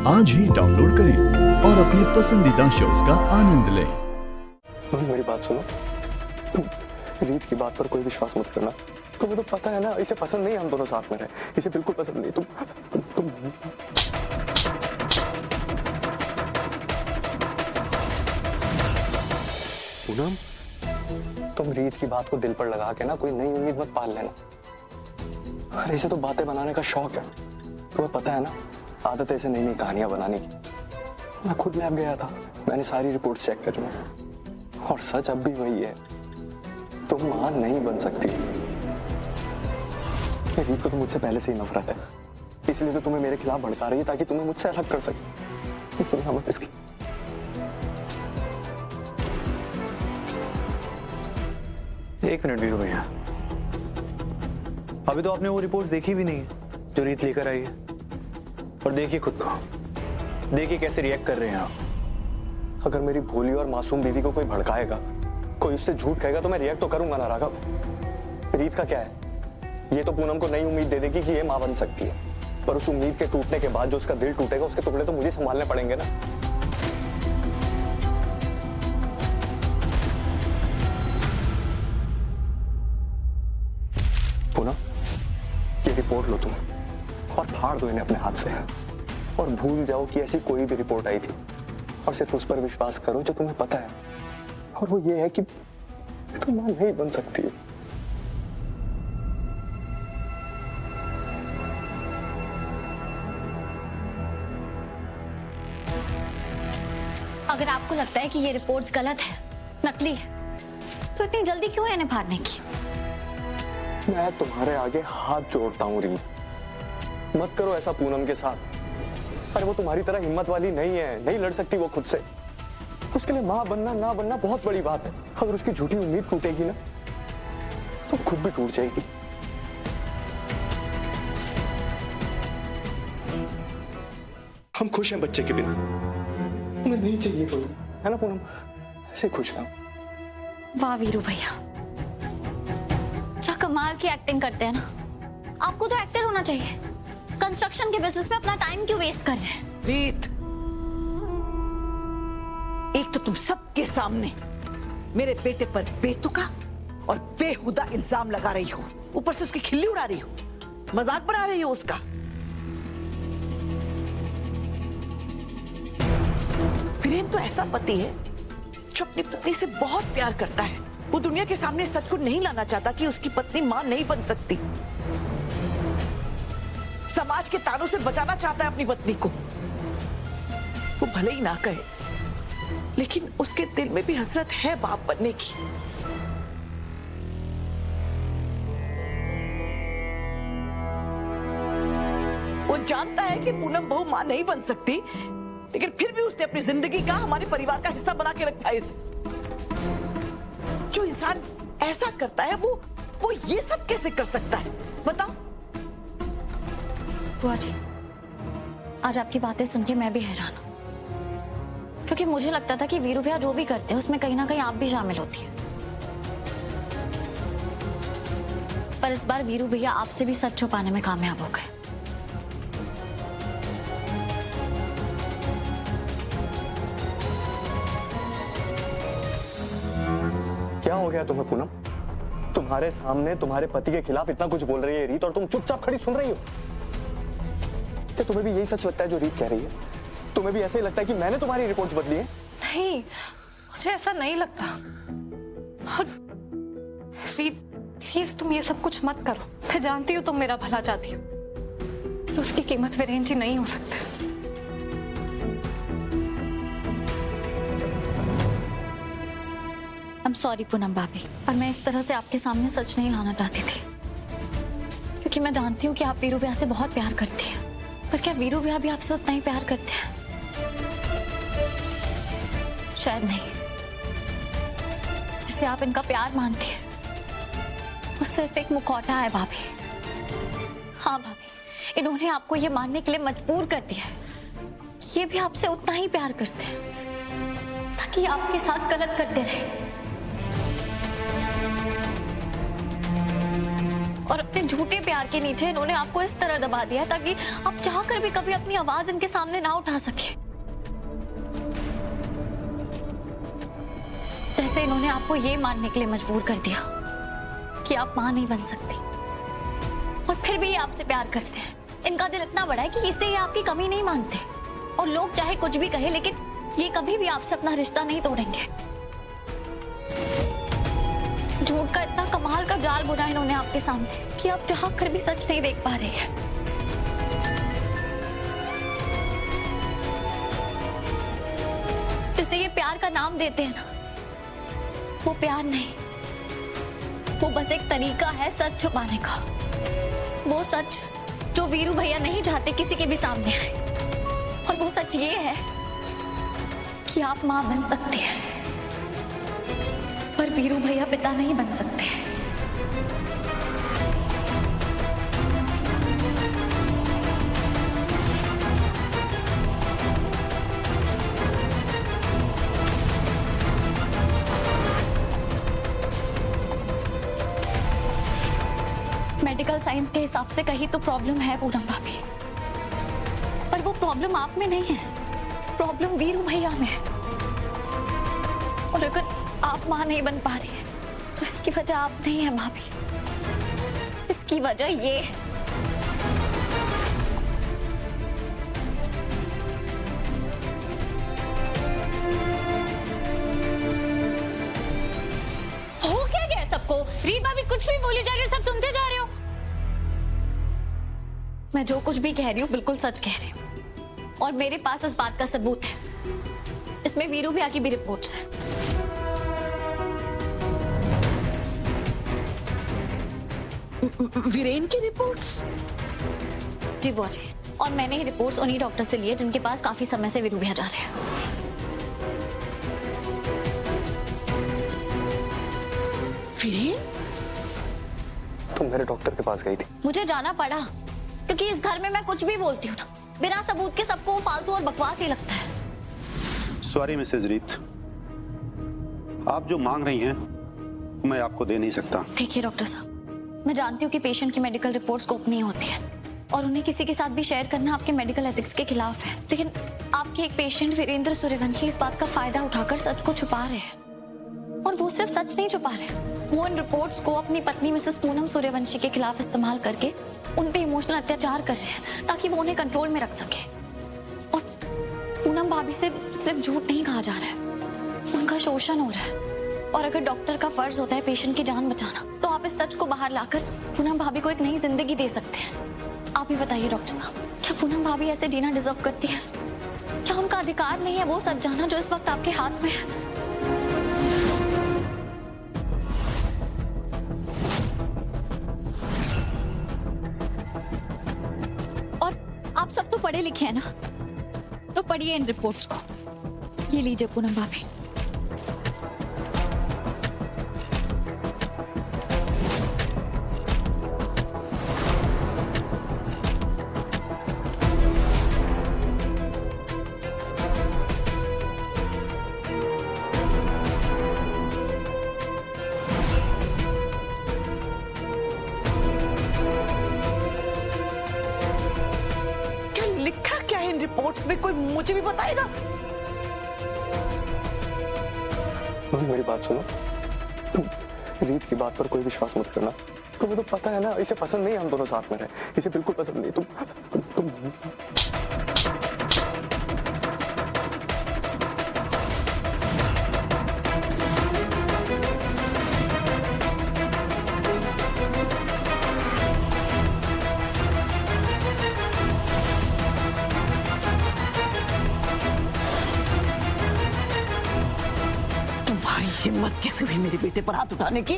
आज ही डाउनलोड करें और अपने पसंदीदा शोज का आनंद लें। मेरी बात सुनो, तुम रीत की बात पर कोई विश्वास मत करना। तुम्हें तो पता है ना, इसे पसंद नहीं, हम दोनों साथ में रहे, इसे बिल्कुल पसंद नहीं। तुम पूनम, तुम रीत की बात को दिल पर लगा के ना कोई नई उम्मीद मत पाल लेना। अरे इसे तो बातें बनाने का शौक है, तुम्हें पता है ना, आदत है इसे नई नई कहानियां बनाने की। मैं खुद लैब गया था, मैंने सारी रिपोर्ट्स चेक करी हैं, और सच अब भी वही है, तुम मां नहीं बन सकती। रीत को तो मुझसे पहले से ही नफरत है, इसलिए तो तुम्हें मेरे खिलाफ भड़का रही है ताकि तुम्हें मुझसे अलग कर सके। सुनिए मत इसकी। एक मिनट वीरू भैया, अभी तो आपने वो रिपोर्ट देखी भी नहीं है जो रीत लेकर आई है। और देखिए खुद को, देखिए कैसे रिएक्ट कर रहे हैं आप। अगर मेरी भोली और मासूम बीवी को कोई भड़काएगा, कोई उससे झूठ कहेगा, तो मैं रिएक्ट तो करूंगा ना राघव। रीत का क्या है, ये तो पूनम को नई उम्मीद दे देगी कि ये मां बन सकती है, पर उस उम्मीद के टूटने के बाद जो उसका दिल टूटेगा, उसके टुकड़े तो मुझे संभालने पड़ेंगे ना। पूनम, ये रिपोर्ट लो तुम और फाड़ दो इन्हें अपने हाथ से, और भूल जाओ कि ऐसी कोई भी रिपोर्ट आई थी, और सिर्फ उस पर विश्वास करो जो तुम्हें पता है, और वो ये है कि तुम मां नहीं बन सकती हो। अगर आपको लगता है कि ये रिपोर्ट्स गलत है, नकली है, तो इतनी जल्दी क्यों है इन्हें फाड़ने की? मैं तुम्हारे आगे हाथ जोड़ता हूँ रीत, मत करो ऐसा पूनम के साथ। अरे वो तुम्हारी तरह हिम्मत वाली नहीं है, नहीं लड़ सकती वो खुद से। उसके लिए मां बनना ना बनना बहुत बड़ी बात है। अगर उसकी झूठी उम्मीद टूटेगी ना, तो खुद भी टूट जाएगी। हम खुश हैं बच्चे के बिना, हमें नहीं चाहिए कोई, है ना पूनम? ऐसे खुश हैं। वाह वीरू भैया, क्या कमाल की एक्टिंग करते हैं ना। आपको तो एक्टर होना चाहिए, कंस्ट्रक्शन के बिजनेस में अपना टाइम क्यों वेस्ट कर रहे हैं? रीत, एक तो तुम सबके सामने मेरे बेटे पर बेतुका और बेहुदा इल्जाम लगा रही हो, ऊपर से उसकी खिल्ली उड़ा रही हो, मजाक बना रही हो उसका। वीरेन तो ऐसा पति है जो अपनी पत्नी से बहुत प्यार करता है। वो दुनिया के सामने सच को नहीं लाना चाहता कि उसकी पत्नी मां नहीं बन सकती। समाज के तानों से बचाना चाहता है अपनी पत्नी को। वो भले ही ना कहे, लेकिन उसके दिल में भी हसरत है बाप बनने की। वो जानता है कि पूनम बहू मां नहीं बन सकती, लेकिन फिर भी उसने अपनी जिंदगी का, हमारे परिवार का हिस्सा बना के रखा है इसे। जो इंसान ऐसा करता है वो ये सब कैसे कर सकता है, बताओ? बुआ जी, आज आपकी बातें सुन के मैं भी हैरान हूं, क्योंकि मुझे लगता था कि वीरू भैया जो भी करते हैं उसमें कहीं ना कहीं आप भी शामिल होती है। पर इस बार वीरू भैया आपसे भी सच छुपाने में कामयाब हो गए। क्या हो गया तुम्हें पूनम? तुम्हारे सामने तुम्हारे पति के खिलाफ इतना कुछ बोल रही है रीत, और तुम चुपचाप खड़ी सुन रही हो। क्या तुम्हें भी यही सच लगता है जो रीत कह रही है? तुम्हें भी ऐसे ही लगता है कि मैंने तुम्हारी रिपोर्ट्स बदली है? नहीं, मुझे ऐसा नहीं लगता। और रीत, प्लीज तुम ये सब कुछ मत करो। मैं जानती हूँ तुम मेरा भला चाहती हो, पर उसकी कीमत वीरेन जी नहीं हो सकते। I'm sorry पूनम भाभी, पर मैं इस तरह से आपके सामने सच नहीं लाना चाहती थी, क्योंकि मैं जानती हूँ कि आप वीरू भैया से बहुत प्यार करती हैं। पर क्या वीरू भैया भी आपसे उतना ही प्यार करते हैं? शायद नहीं। जिसे आप इनका प्यार मानती हैं, वो सिर्फ एक मुखौटा है भाभी। हाँ भाभी, इन्होंने आपको ये मानने के लिए मजबूर कर दिया है कि ये भी आपसे उतना ही प्यार करते हैं, ताकि आपके साथ गलत करते रहे। और अपने झूठे प्यार के नीचे इन्होंने आपको इस तरह दबा दिया ताकि आप चाहकर भी कभी अपनी आवाज इनके सामने ना उठा सके। जैसे इन्होंने आपको ये मानने के लिए मजबूर कर दिया कि आप मां नहीं बन सकती, और फिर भी ये आपसे प्यार करते हैं। इनका दिल इतना बड़ा है कि इसे ये आपकी कमी नहीं मानते, और लोग चाहे कुछ भी कहे लेकिन ये कभी भी आपसे अपना रिश्ता नहीं तोड़ेंगे। झूठ का इतना कमाल का जाल बुना इन्होंने आपके सामने कि आप चाह कर भी सच नहीं देख पा रहे हैं। जिसे ये प्यार का नाम देते हैं ना, वो प्यार नहीं, वो बस एक तरीका है सच छुपाने का। वो सच जो वीरू भैया नहीं चाहते किसी के भी सामने आए, और वो सच ये है कि आप मां बन सकती हैं, पर वीरू भैया पिता नहीं बन सकते। मेडिकल साइंस के हिसाब से कहीं तो प्रॉब्लम है पूनम भाभी, पर वो प्रॉब्लम आप में नहीं है, प्रॉब्लम वीरू भैया में है। और अगर आप मां नहीं बन पा रही है तो इसकी वजह आप नहीं है भाभी, इसकी वजह ये है। हो क्या गया सबको? रीत भाभी कुछ भी बोली जा रही हो, सब सुनते जा रहे हो। मैं जो कुछ भी कह रही हूँ बिल्कुल सच कह रही हूँ, और मेरे पास इस बात का सबूत है। इसमें वीरू भैया की भी रिपोर्ट्स हैं। वीरेन की रिपोर्ट्स? जी वो जी, और मैंने ही रिपोर्ट्स उन्हीं डॉक्टर से लिए जिनके पास काफी समय से वीरू भैया जा रहे हैं। वीरेन? तुम मेरे डॉक्टर के पास गई थी? मुझे जाना पड़ा क्योंकि इस घर में मैं कुछ भी बोलती हूँ ना, बिना सबूत के सबको वो फालतू और बकवास ही लगता है। सॉरी मिसेज रीत, आप जो मांग रही हैं मैं आपको दे नहीं सकता। देखिए डॉक्टर साहब, मैं जानती हूँ कि पेशेंट की मेडिकल रिपोर्ट्स गोपनीय नहीं होती है और उन्हें किसी के साथ भी शेयर करना आपके मेडिकल एथिक्स के खिलाफ है, लेकिन आपके एक पेशेंट वीरेंद्र सूर्यवंशी इस बात का फायदा उठाकर सच को छुपा रहे हैं। और वो सिर्फ सच नहीं छुपा रहे, वो इन रिपोर्ट्स को अपनी पत्नी मिसेस पूनम सूर्यवंशी के खिलाफ इस्तेमाल करके उन पे इमोशनल अत्याचार कर रहे हैं ताकि वो उन्हें कंट्रोल में रख सके। और पूनम भाभी से सिर्फ झूठ नहीं कहा जा रहा है, उनका शोषण हो रहा है। और अगर डॉक्टर का फर्ज होता है पेशेंट की जान बचाना, तो आप इस सच को बाहर लाकर पूनम भाभी को एक नई जिंदगी दे सकते हैं। आप ही बताइए डॉक्टर साहब, क्या पूनम भाभी ऐसे जीना डिजर्व करती है? क्या उनका अधिकार नहीं है वो सच जाना जो इस वक्त आपके हाथ में है? और आप सब तो पढ़े लिखे हैं ना, तो पढ़िए इन रिपोर्ट्स को। ये लीजिए पूनम भाभी। रिपोर्ट्स में कोई मुझे भी बताएगा? मेरी बात सुनो, तुम रीत की बात पर कोई विश्वास मत करना। तुम्हें तो पता है ना, इसे पसंद नहीं हम दोनों साथ में रहे, इसे बिल्कुल पसंद नहीं। तुम हिम्मत कैसे हुई मेरे बेटे पर हाथ उठाने की?